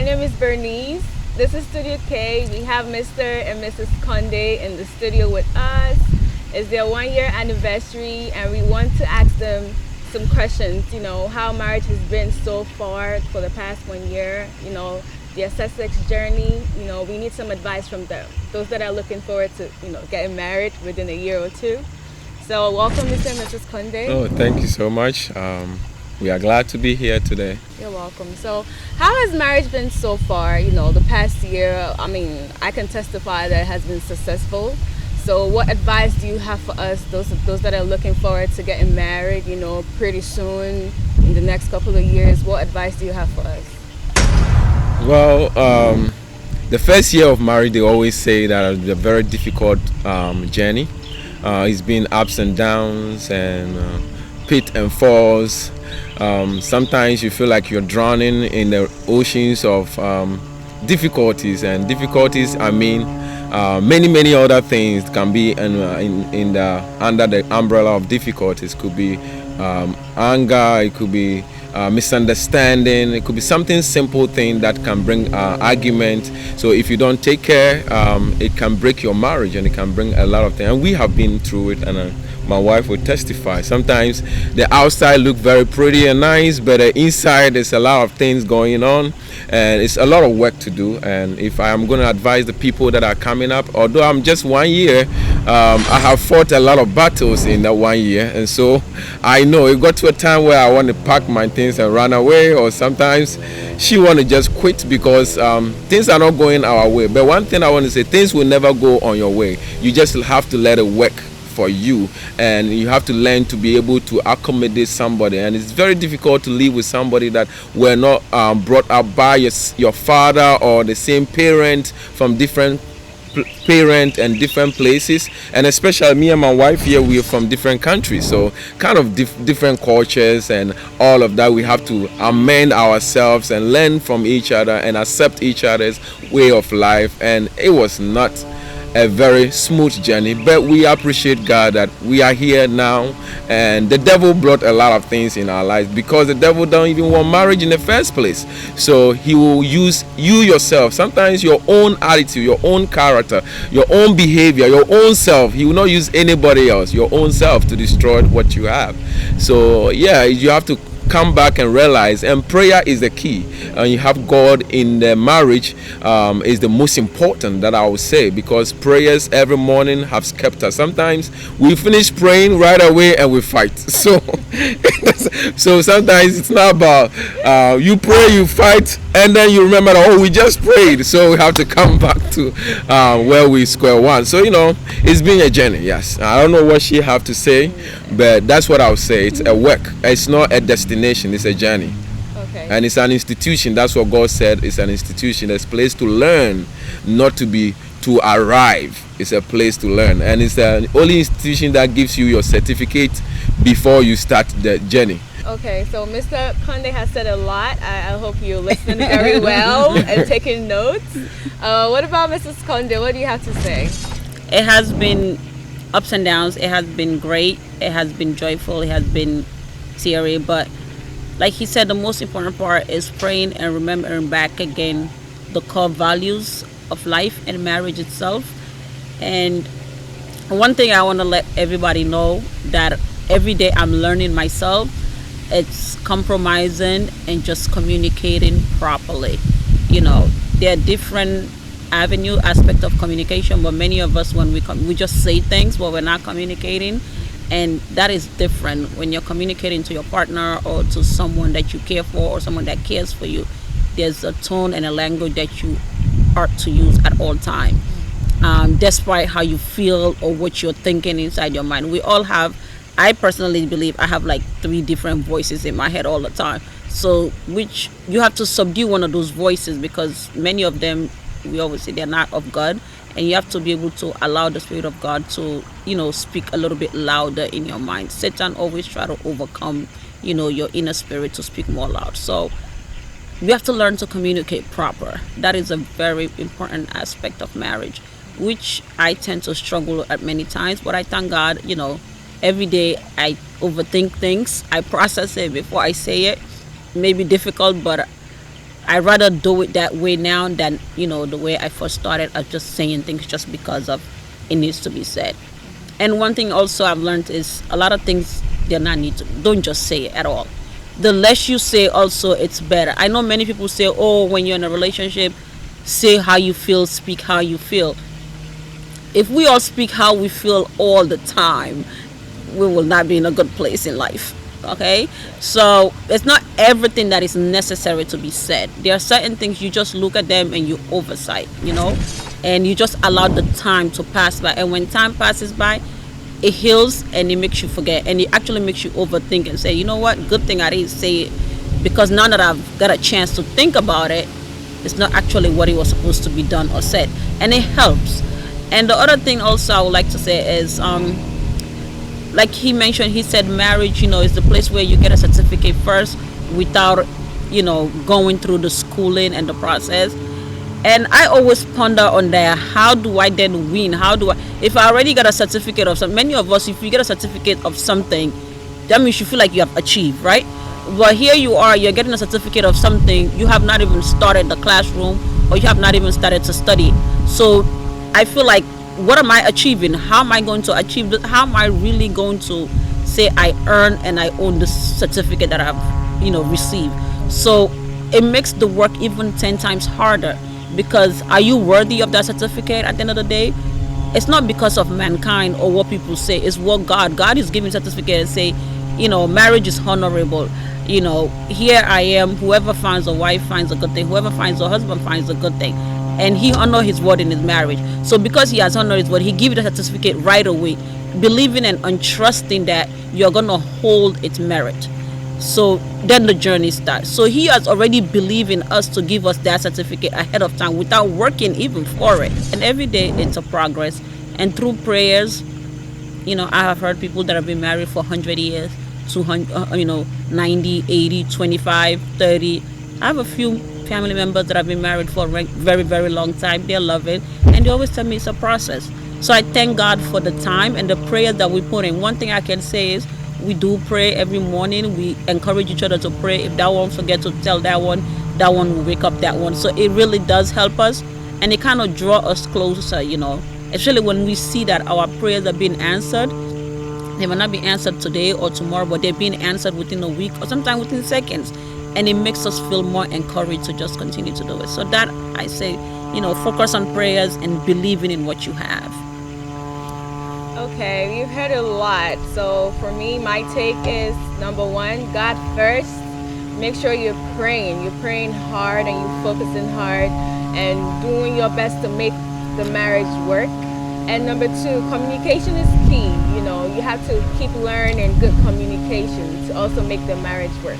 name is Bernice. This is Studio K. We have Mr. and Mrs. Conde in the studio with us. It's their 1 year anniversary, and we want to ask them some questions. How marriage has been so far for the past 1 year. Their Sussex journey. We need some advice from them. Those that are looking forward to, getting married within a year or two. So welcome, Mr. and Mrs. Conde. Oh, thank you so much. We are glad to be here today. You're welcome. So how has marriage been so far? The past year, I can testify that it has been successful. So what advice do you have for us, those that are looking forward to getting married, pretty soon, in the next couple of years? What advice do you have for us? Well, the first year of marriage, they always say that it's a very difficult journey. It's been ups and downs and pit and falls. Sometimes you feel like you're drowning in the oceans of difficulties, and difficulties, many other things can be under the umbrella of difficulties. Could be anger, it could be misunderstanding, it could be something simple thing that can bring argument. So if you don't take care, it can break your marriage, and it can bring a lot of things. And we have been through it, and my wife will testify. Sometimes the outside look very pretty and nice, but the inside there's a lot of things going on, and it's a lot of work to do. And if I am going to advise the people that are coming up, although I'm just 1 year, I have fought a lot of battles in that 1 year, and so I know it got to a time where I want to pack my things and run away, or sometimes she want to just quit because things are not going our way. But one thing I want to say, things will never go on your way. You just have to let it work for you, and you have to learn to be able to accommodate somebody. And it's very difficult to live with somebody that were not brought up by your father, or the same parent from different parent and different places. And especially me and my wife here, we are from different countries, so kind of different cultures and all of that. We have to amend ourselves and learn from each other and accept each other's way of life. And it was not a very smooth journey, but we appreciate God that we are here now. And the devil brought a lot of things in our lives, because the devil don't even want marriage in the first place. So he will use you yourself, sometimes your own attitude, your own character, your own behavior, your own self. He will not use anybody else, your own self, to destroy what you have. So yeah, you have to come back and realize, and prayer is the key. And you have God in the marriage is the most important, that I would say, because prayers every morning have kept us. Sometimes we finish praying right away and we fight. So so sometimes it's not about you pray, you fight, and then you remember, oh, we just prayed. So we have to come back to where we square one. So it's been a journey. Yes, I don't know what she have to say, but that's what I would say. It's a work. It's not a destination. It's a journey. Okay. And it's an institution. That's what God said. It's an institution. It's a place to learn, not to arrive. It's a place to learn, and it's the only institution that gives you your certificate before you start the journey. Okay, so Mr. Conde has said a lot. I hope you're listening very well and taking notes. What about Mrs. Conde? What do you have to say? It has been ups and downs. It has been great. It has been joyful. It has been teary. But like he said, the most important part is praying and remembering back again the core values of life and marriage itself. And one thing I want to let everybody know, that every day I'm learning myself. It's compromising and just communicating properly. There are different aspect of communication, but many of us, when we just say things, but we're not communicating. And that is different when you're communicating to your partner or to someone that you care for or someone that cares for you. There's a tone and a language that you are to use at all time, despite how you feel or what you're thinking inside your mind. We all have, I personally believe I have like 3 different voices in my head all the time. So which you have to subdue one of those voices, because many of them, we always say, they're not of God. And you have to be able to allow the Spirit of God to, speak a little bit louder in your mind. Satan always try to overcome, your inner spirit to speak more loud. So we have to learn to communicate proper. That is a very important aspect of marriage, which I tend to struggle at many times. But I thank God, every day I overthink things. I process it before I say it. Maybe difficult, but I rather do it that way now than the way I first started of just saying things just because of it needs to be said. And one thing also I've learned is a lot of things they're not need to don't just say it at all. The less you say also it's better. I know many people say, oh, when you're in a relationship, say how you feel, speak how you feel. If we all speak how we feel all the time, we will not be in a good place in life. Okay, so it's not everything that is necessary to be said. There are certain things you just look at them and you oversight, and you just allow the time to pass by. And when time passes by, it heals and it makes you forget, and it actually makes you overthink and say, you know what, good thing I didn't say it, because now that I've got a chance to think about it, it's not actually what it was supposed to be done or said, and it helps. And the other thing also I would like to say is like he mentioned, he said marriage, is the place where you get a certificate first without, going through the schooling and the process. And I always ponder on that. How do I then win? If I already got a certificate of something, many of us, if you get a certificate of something, that means you feel like you have achieved, right? But here you are, you're getting a certificate of something, you have not even started the classroom, or you have not even started to study. So I feel like, what am I achieving? How am I going to achieve this? How am I really going to say I earn and I own this certificate that I've received? So it makes the work even 10 times harder, because are you worthy of that certificate at the end of the day? It's not because of mankind or what people say. It's what God is giving certificate and say, marriage is honorable. Here I am, whoever finds a wife finds a good thing, whoever finds a husband finds a good thing. And he honored his word in his marriage. So because he has honored his word, he gives you the certificate right away, believing and untrusting that you're going to hold its merit. So then the journey starts. So he has already believed in us to give us that certificate ahead of time without working even for it. And every day it's a progress. And through prayers, I have heard people that have been married for 100 years, 200, 90, 80, 25, 30. I have a few family members that have been married for a very, very long time. They love it, and they always tell me it's a process. So I thank God for the time and the prayers that we put in. One thing I can say is we do pray every morning. We encourage each other to pray. If that one forget to tell that one will wake up that one. So it really does help us, and it kind of draw us closer, especially when we see that our prayers are being answered. They may not be answered today or tomorrow, but they're being answered within a week or sometimes within seconds. And it makes us feel more encouraged to just continue to do it. So that I say, focus on prayers and believing in what you have. Okay, we've heard a lot. So for me, my take is, number one, God first. Make sure you're praying. You're praying hard and you're focusing hard and doing your best to make the marriage work. And number two, communication is key. You have to keep learning good communication to also make the marriage work.